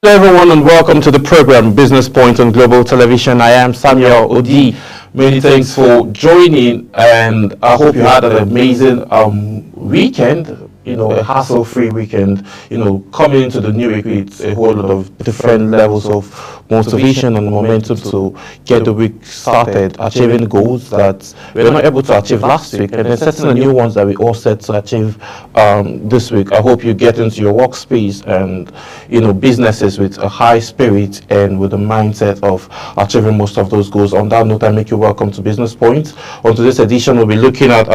Hello everyone and welcome to the program Business Point on Global Television. I am Samuel Odi. Many thanks for joining and I hope you had an amazing weekend, a hassle-free weekend, coming into the new week with a whole lot of different levels of motivation and momentum to get the week started, achieving goals that we were not able to achieve last week and then setting the new ones that we all set to achieve this week. I hope you get into your workspace and businesses with a high spirit and with the mindset of achieving most of those goals. On that note, I make you welcome to Business Point. On today's edition, we'll be looking at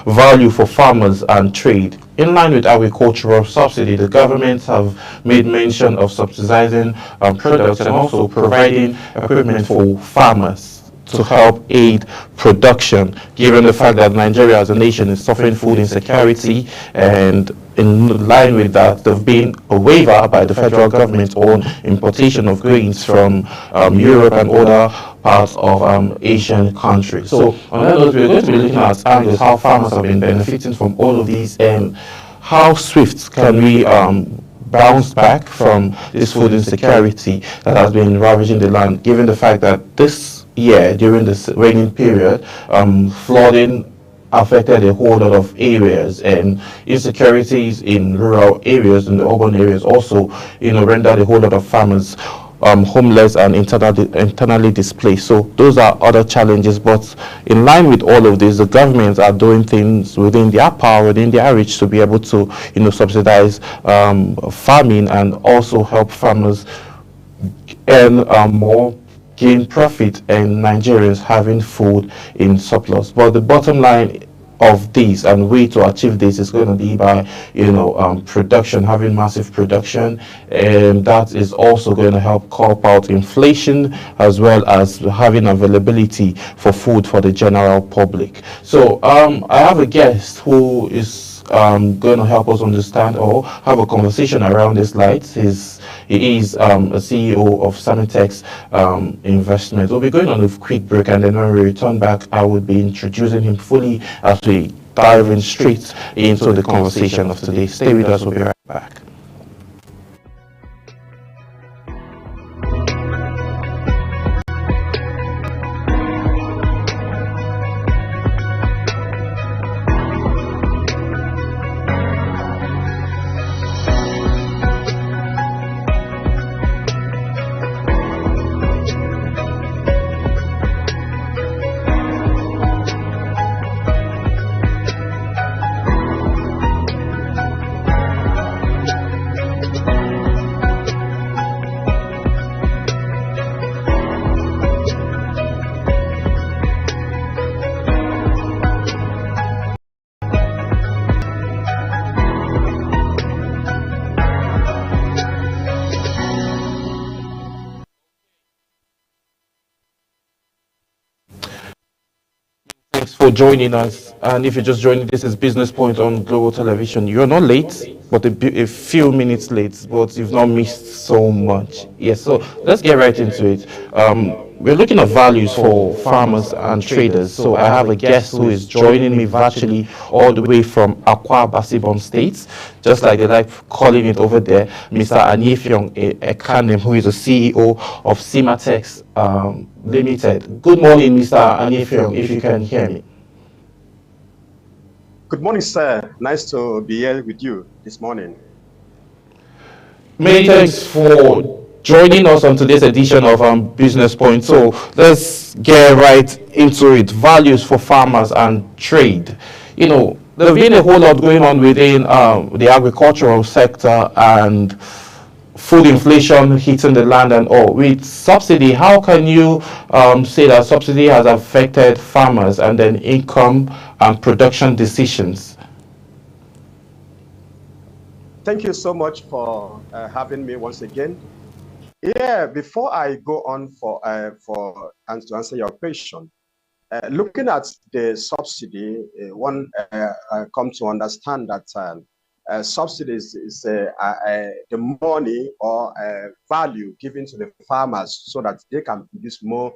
value for farmers and trade. In line with agricultural subsidy, the government have made mention of subsidizing products and also providing equipment for farmers to help aid production, given the fact that Nigeria as a nation is suffering food insecurity. And in line with that, there have been a waiver by the federal government on importation of grains from Europe and other parts of Asian countries. So on that note, we're going to be looking at angles, how farmers have been benefiting from all of these and how swift can we bounce back from this food insecurity that has been ravaging the land, given the fact that this year, during this raining period, flooding affected a whole lot of areas, and insecurities in rural areas and the urban areas also, rendered a whole lot of farmers homeless and internally displaced. So those are other challenges, but in line with all of this, the governments are doing things within their power, within their reach, to be able to subsidize farming and also help farmers earn more, gain profit, and Nigerians having food in surplus. But the bottom line of this and way to achieve this is going to be by production, having massive production, and that is also going to help curb out inflation as well as having availability for food for the general public. So I have a guest who is going to help us understand or have a conversation around this light. He is a CEO of Samitex Investment. We'll be going on a quick break, and then when we return back, I will be introducing him fully as we dive in straight into the conversation of today. Stay with us, we'll be right back. Thanks for joining us. And if you're just joining, this is Business Point on Global Television. You're not late, but a few minutes late, but you've not missed so much. Yes, so let's get right into it. We're looking at values for farmers and traders. So I have a guest who is joining me virtually all the way from Akwa Basibon State, just like they like calling it over there, Mr. Anyefyong Ekanem, who is the CEO of Simatex Limited. Good morning, Mr. Anyefyong, if you can hear me. Good morning, sir. Nice to be here with you this morning. Many thanks for joining us on today's edition of Business Point. So let's get right into it. Values for farmers and trade. There's been a whole lot going on within the agricultural sector and food inflation hitting the land and all. With subsidy, how can you say that subsidy has affected farmers and then income and production decisions? Thank you so much for having me once again. Yeah, before I go on to answer your question, looking at the subsidy, one come to understand that subsidies is the money or value given to the farmers so that they can produce more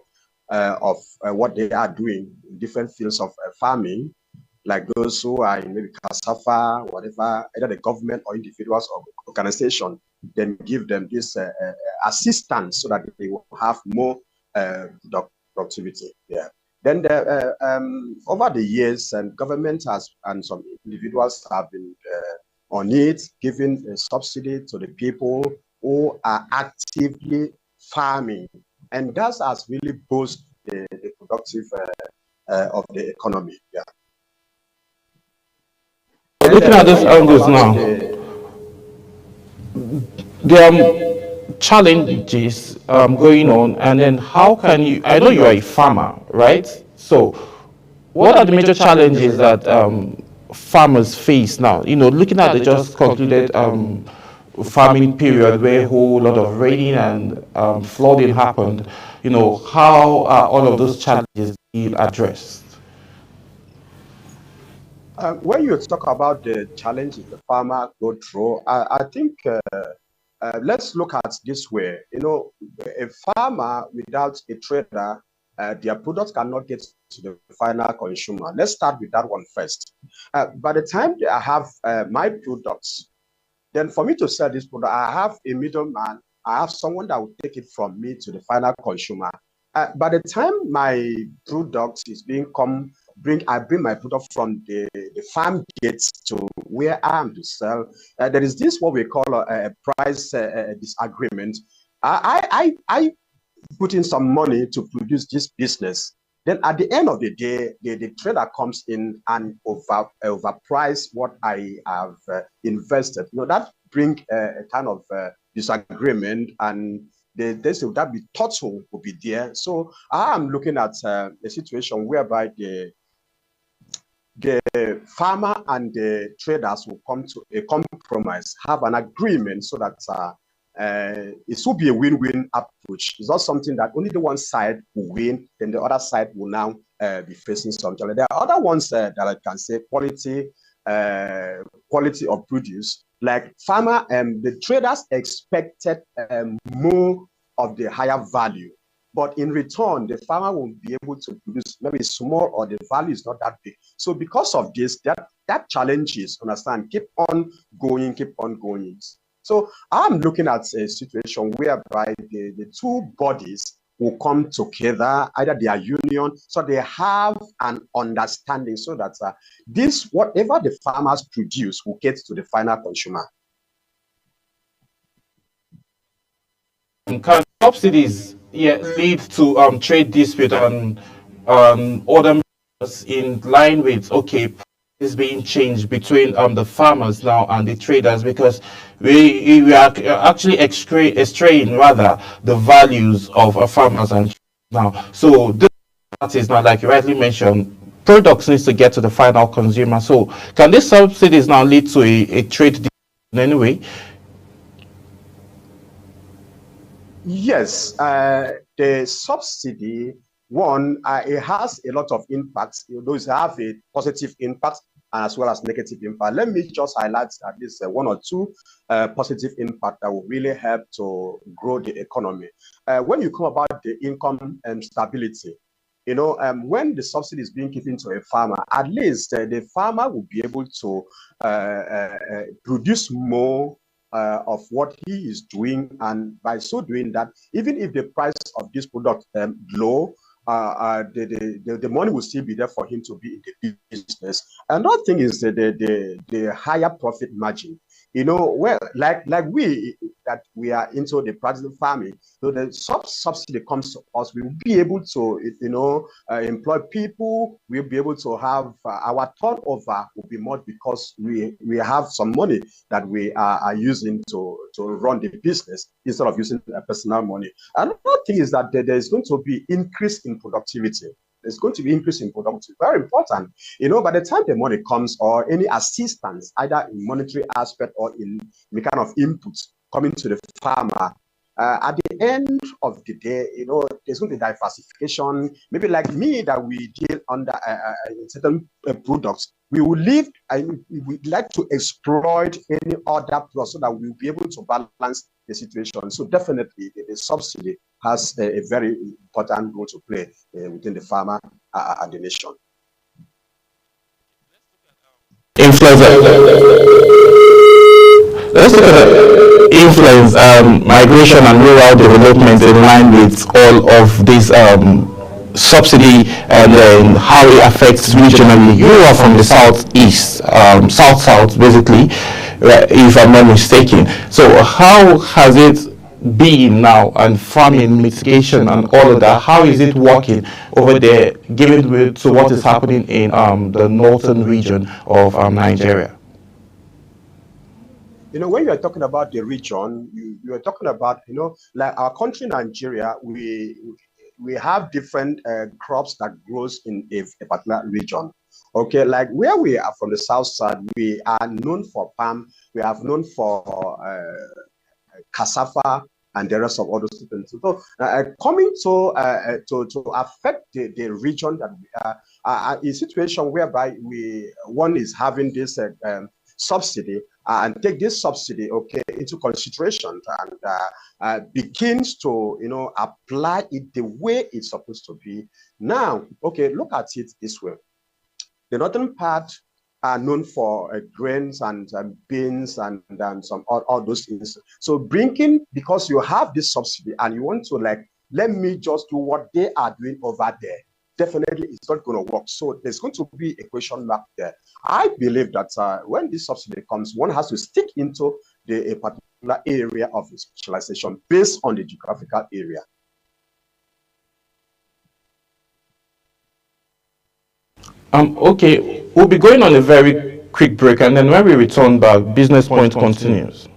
of what they are doing in different fields of farming. like those who are in maybe cassava, whatever, either the government or individuals or organization, then give them this assistance so that they will have more productivity. Yeah. Then over the years, and government has and some individuals have been on it, giving a subsidy to the people who are actively farming, and that has really boosted the productive of the economy. Yeah. And Looking at when these you talk angles about now, there are challenges going on, and then how can you? I know you are a farmer, right? So, what are the major challenges that farmers face now? Looking at the just concluded farming period where a whole lot of raining and flooding happened. How are all of those challenges being addressed? when you talk about the challenges the farmer go through, I think let's look at this way. A farmer without a trader, their products cannot get to the final consumer. Let's start with that one first. By the time I have my products, then for me to sell this product, I have a middleman. I have someone that will take it from me to the final consumer. By the time my product is I bring my product from the farm gates to where I am to sell. There is this what we call a price disagreement. I put in some money to produce this business. Then at the end of the day, the trader comes in and overprice what I have invested. That bring a kind of disagreement, and that be total will be there. So I am looking at a situation whereby the farmer and the traders will come to a compromise, have an agreement, so that it should be a win-win approach. It's not something that only the one side will win, then the other side will now be facing some challenge. There are other ones that I can say quality of produce. Like farmer, the traders expected more of the higher value. But in return, the farmer won't be able to produce maybe small, or the value is not that big. So because of this, that challenges, understand, keep on going, keep on going. So I'm looking at a situation whereby the two bodies will come together, either their union, so they have an understanding, so that this, whatever the farmers produce, will get to the final consumer. Can subsidies, yeah, lead to trade dispute and other measures in line with, okay, is being changed between the farmers now and the traders, because we are actually estraying rather the values of farmers and now. So this is not, like you rightly mentioned, products needs to get to the final consumer. So can these subsidies now lead to a trade dispute in any way? Yes, the subsidy one, it has a lot of impacts. Those have a positive impact as well as negative impact. Let me just highlight at least one or two positive impact that will really help to grow the economy. When you come about the income stability, when the subsidy is being given to a farmer, at least the farmer will be able to produce more of what he is doing, and by so doing that, even if the price of this product low, the money will still be there for him to be in the business. Another thing is the higher profit margin. Well, like we that we are into the practical farming, so the subsidy comes to us, we will be able to employ people. We'll be able to have our turnover will be more, because we have some money that we are using to run the business instead of using personal money. Another thing is that there is going to be increase in productivity. There's going to be increase in productivity. Very important. By the time the money comes, or any assistance, either in monetary aspect or in the kind of input coming to the farmer, at the end of the day, there's going to be diversification. Maybe like me, that we deal under certain products. We will leave, and we'd like to exploit any other plus, so that we'll be able to balance the situation. So definitely, the subsidy has a very important role to play within the farmer and the nation. influence. Let's look at the influence migration and rural development in line with all of these subsidy and then how it affects regionally. You are from the southeast, south basically, if I'm not mistaken. So how has it been now and farming mitigation and all of that? How is it working over there, given to what is happening in the northern region of Nigeria? When you are talking about the region, you are talking about, like our country, Nigeria, we have different crops that grows in a particular region. Okay, like where we are from the south side, we are known for palm, we have known for cassava and the rest of all those things. So coming to affect the region that we are, a situation whereby one is having this subsidy and take this subsidy, okay, into consideration and begins to apply it the way it's supposed to be. Now, okay, look at it this way. The northern part are known for grains and beans and some all those things. So bringing, because you have this subsidy and you want to let me just do what they are doing over there, definitely it's not going to work. So there's going to be a question mark there. I believe that when this subsidy comes, one has to stick into a particular area of specialization based on the geographical area. Okay, we'll be going on a very quick break, and then when we return back, Business Point continues.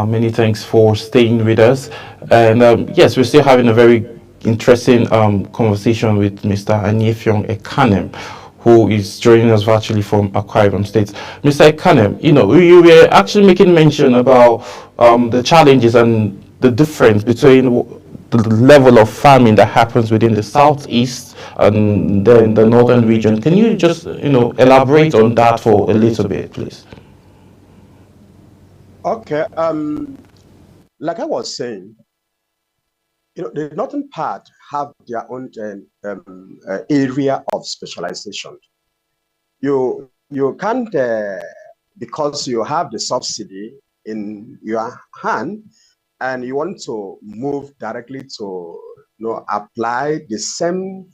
Many thanks for staying with us. And yes, we're still having a very interesting conversation with Mr. Anyefjong Ekanem, who is joining us virtually from Akwa Ibom State. Mr. Ekanem, you were actually making mention about the challenges and the difference between the level of farming that happens within the southeast and then the northern region. Can you just, elaborate on that for a little bit, please? Okay, like I was saying, the northern part have their own area of specialization. You can't, because you have the subsidy in your hand and you want to move directly to apply the same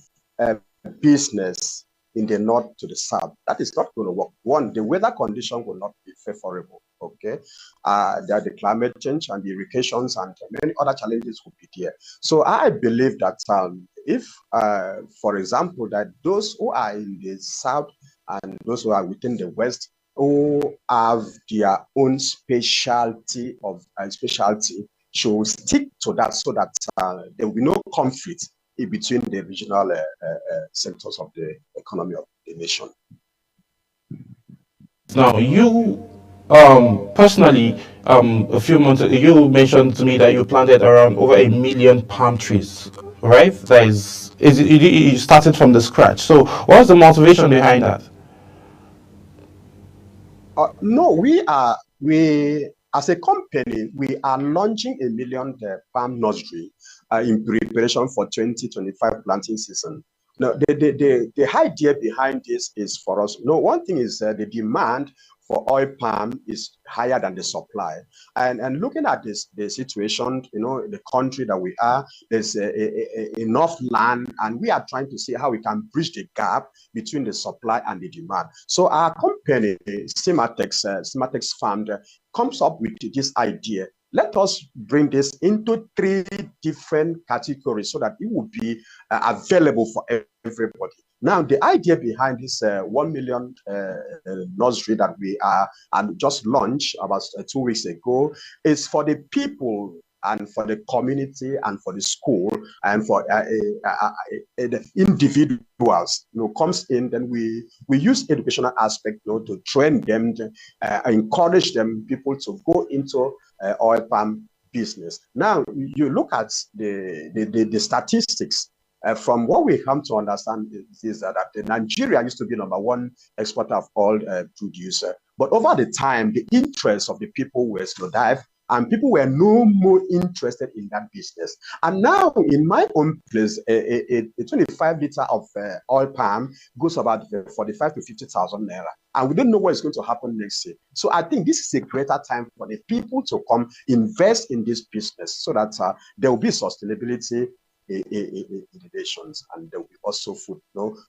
business in the north to the south. That is not going to work. One, the weather condition will not be favorable. Okay, there are the climate change and the irrigations and many other challenges will be there. So I believe that if, for example, that those who are in the south and those who are within the west who have their own specialty should stick to that so that there will be no conflict in between the regional sectors of the economy of the nation. Now, you personally, a few months ago, you mentioned to me that you planted around over 1 million palm trees, right? That is you started from the scratch. So, what was the motivation behind that? No, we as a company, we are launching 1 million palm nursery in preparation for 2025 planting season. Now, the idea behind this is for us. One thing is the demand for oil palm is higher than the supply. And looking at the situation, the country that we are, there's enough land, and we are trying to see how we can bridge the gap between the supply and the demand. So our company, Simatex Fund, comes up with this idea. Let us bring this into 3 different categories so that it will be available for everybody. Now, the idea behind this 1 million nursery that we are and just launched about 2 weeks ago is for the people and for the community and for the school and for the individuals, comes in. Then we use educational aspect, to train them, to, encourage them, people to go into oil palm business. Now, you look at the statistics. From what we come to understand is that Nigeria used to be number one exporter of oil producer. But over the time, the interest of the people were slow dive, and people were no more interested in that business. And now, in my own place, a 25 liter of oil palm goes about 45 to 50,000 naira, and we don't know what is going to happen next year. So I think this is a greater time for the people to come invest in this business, so that there will be sustainability in the nations, and there will be also food.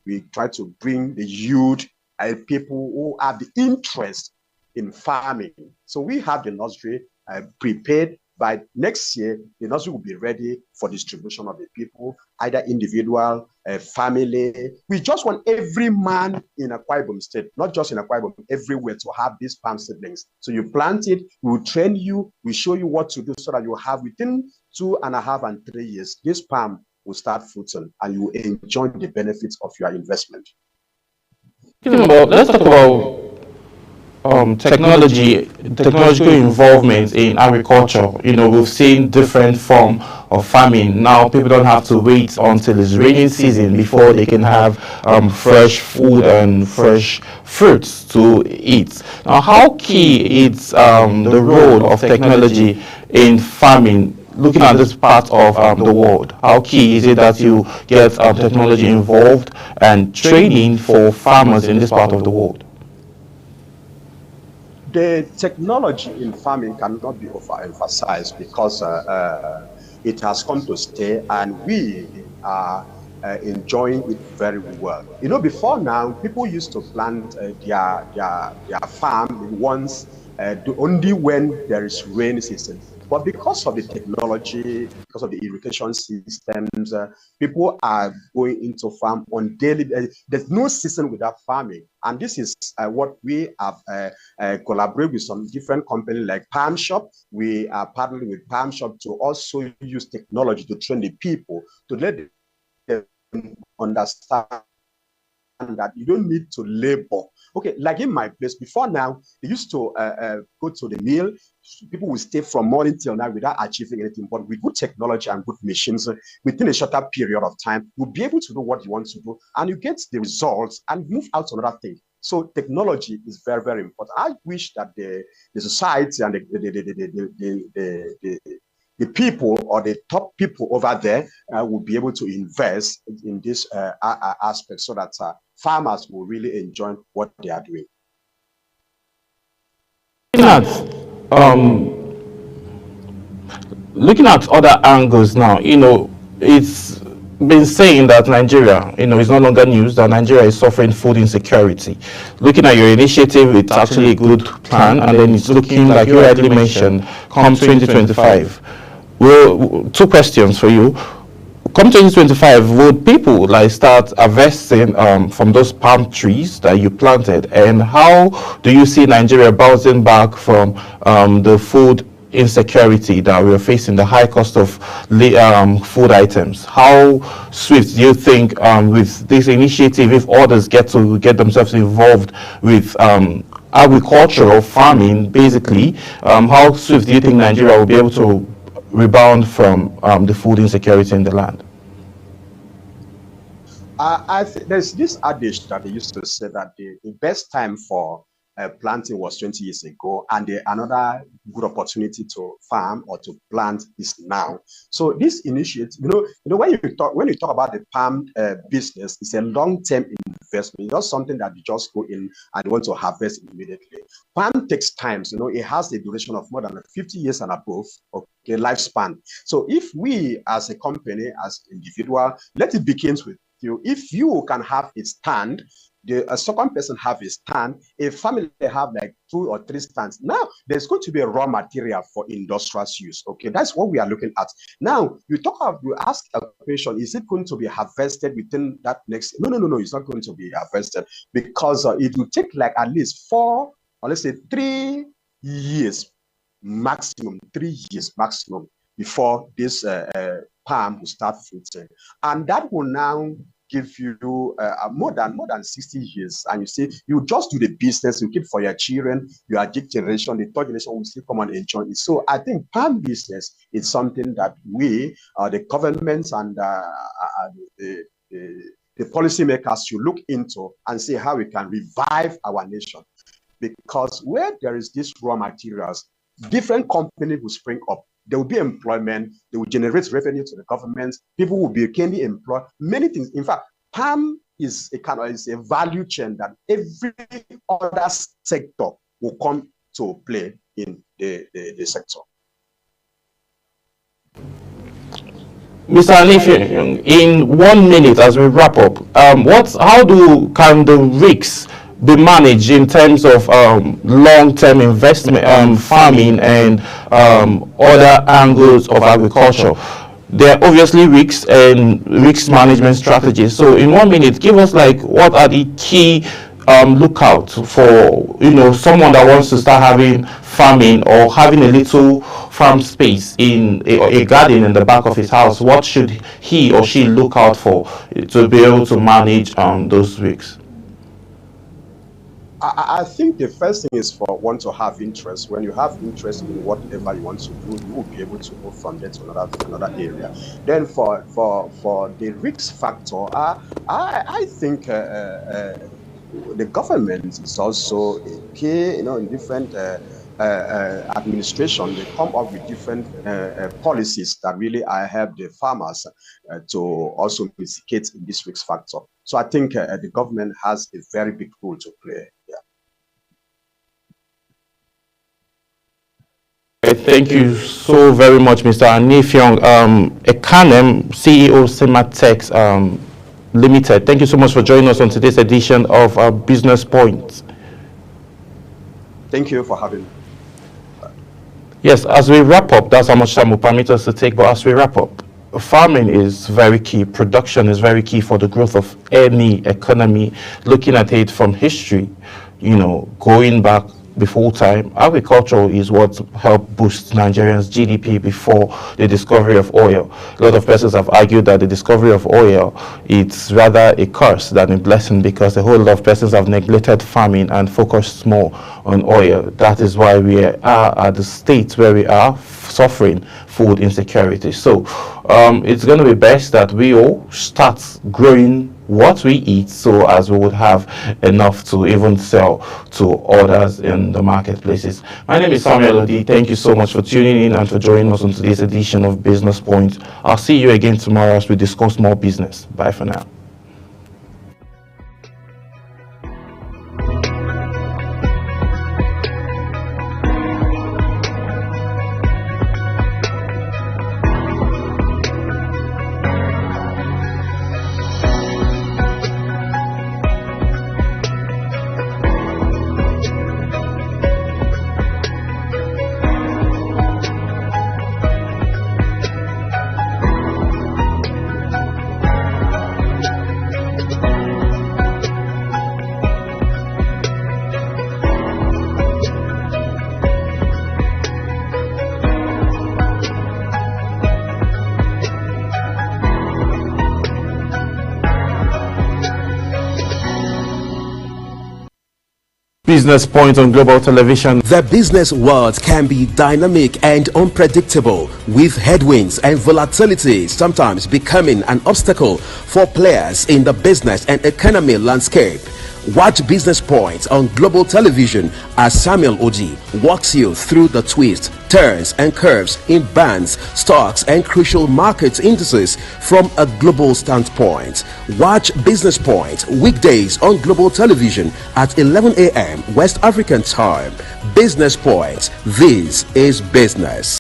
We try to bring the youth and people who have the interest in farming. So we have the nursery prepared. By next year, the nursery will be ready for distribution of the people, either individual, family. We just want every man in Akwa Ibom State, not just in Akwa Ibom, everywhere, to have these palm seedlings. So you plant it, we'll train you, we show you what to do, so that you have within 2.5 and 3 years, this palm will start fruiting and you enjoy the benefits of your investment. Let's talk about technological involvement in agriculture. We've seen different form of farming. Now people don't have to wait until it's raining season before they can have fresh food and fresh fruits to eat. Now, how key is the role of technology in farming? Looking at this part of the world, how key is it that you get technology involved and training for farmers in this part of the world? The technology in farming cannot be overemphasized, because it has come to stay, and we are enjoying it very well. Before now, people used to plant their farm once, only when there is rainy season. But because of the technology, because of the irrigation systems, people are going into farm on daily. There's no season without farming, and this is what we have collaborated with some different companies like Palm Shop. We are partnering with Palm Shop to also use technology to train the people, to let them understand that you don't need to labor. Okay, like in my place, before now, they used to go to the mill. People will stay from morning till night without achieving anything. But with good technology and good machines, within a shorter period of time, you'll be able to do what you want to do, and you get the results and move out to another thing. So technology is very, very important. I wish that the society and the people, or the top people over there, will be able to invest in this aspect, so that farmers will really enjoy what they are doing. Looking at other angles now, it's been saying that Nigeria, is no longer news, that Nigeria is suffering food insecurity. Looking at your initiative, it's actually a good plan, and then it's looking, like you rightly mentioned, come 2025. Well, two questions for you. Come 2025, would people start harvesting from those palm trees that you planted? And how do you see Nigeria bouncing back from the food insecurity that we're facing, the high cost of food items? How swift do you think with this initiative, if others get themselves involved with agricultural farming, basically, how swift do you think Nigeria will be able to rebound from the food insecurity in the land? I think there's this adage that they used to say that the best time for planting was 20 years ago, and another good opportunity to farm or to plant is now. So this initiative, when you talk about the palm business, it's a long-term investment. It's not something that you just go in and want to harvest immediately. Palm takes time. It has a duration of more than 50 years and above. Okay, lifespan. So if we, as a company, as individual, let it begin with you. If you can have a stand a second person have a stand, a family have like 2 or 3 stands. Now there's going to be a raw material for industrial use. Okay, that's what we are looking at. Now you ask a question: is it going to be harvested within that next? No. It's not going to be harvested because it will take like at least 4 or let's say 3 years maximum, 3 years maximum before this palm will start fruiting, and that will now give you more than 60 years. And you say you just do the business, you keep for your children, your generation, the third generation will still come and enjoy it. So I think palm business is something that we, the governments and the policymakers should look into and see how we can revive our nation. Because where there is these raw materials, different companies will spring up. There will be employment. They will generate revenue to the government. People will be keenly employed. Many things. In fact, palm is a value chain that every other sector will come to play in the sector. Mr. Anifiong, in 1 minute as we wrap up, how can the risks be managed in terms of long-term investment, farming, and other angles of agriculture? There are obviously risks and risk management strategies. So in 1 minute, give us like what are the key lookout for someone that wants to start having farming or having a little farm space in a garden in the back of his house. What should he or she look out for to be able to manage those risks? I think the first thing is for one to have interest. When you have interest in whatever you want to do, you will be able to move from there to another area. Then for the risk factor, I think the government is also a key. In different administration, they come up with different policies that really help the farmers to also mitigate this risk factor. So I think the government has a very big role to play. Yeah. Thank you so very much, Mr. Anifiong, Ekanem, CEO Sematex Limited. Thank you so much for joining us on today's edition of Business Point. Thank you for having me. Yes, as we wrap up, that's how much time will permit us to take, but as we wrap up, farming is very key. Production is very key for the growth of any economy. Looking at it from history, going back before time, agriculture is what helped boost Nigerians' GDP before the discovery of oil. A lot of persons have argued that the discovery of oil it's rather a curse than a blessing because a whole lot of persons have neglected farming and focused more on oil. That is why we are at the state where we are suffering food insecurity. So it's going to be best that we all start growing what we eat so as we would have enough to even sell to others in the marketplaces. My name is Samuel Odi. Thank you so much for tuning in and for joining us on today's edition of Business Point. I'll see you again tomorrow as we discuss more business. Bye for now. Business Point on Global Television. The business world can be dynamic and unpredictable, with headwinds and volatility sometimes becoming an obstacle for players in the business and economy landscape. Watch Business Point on Global Television as Samuel Odi walks you through the twists, turns and curves in bonds, stocks and crucial market indices from a global standpoint. Watch Business Point weekdays on Global Television at 11 a.m. West African time. Business Point. This is business.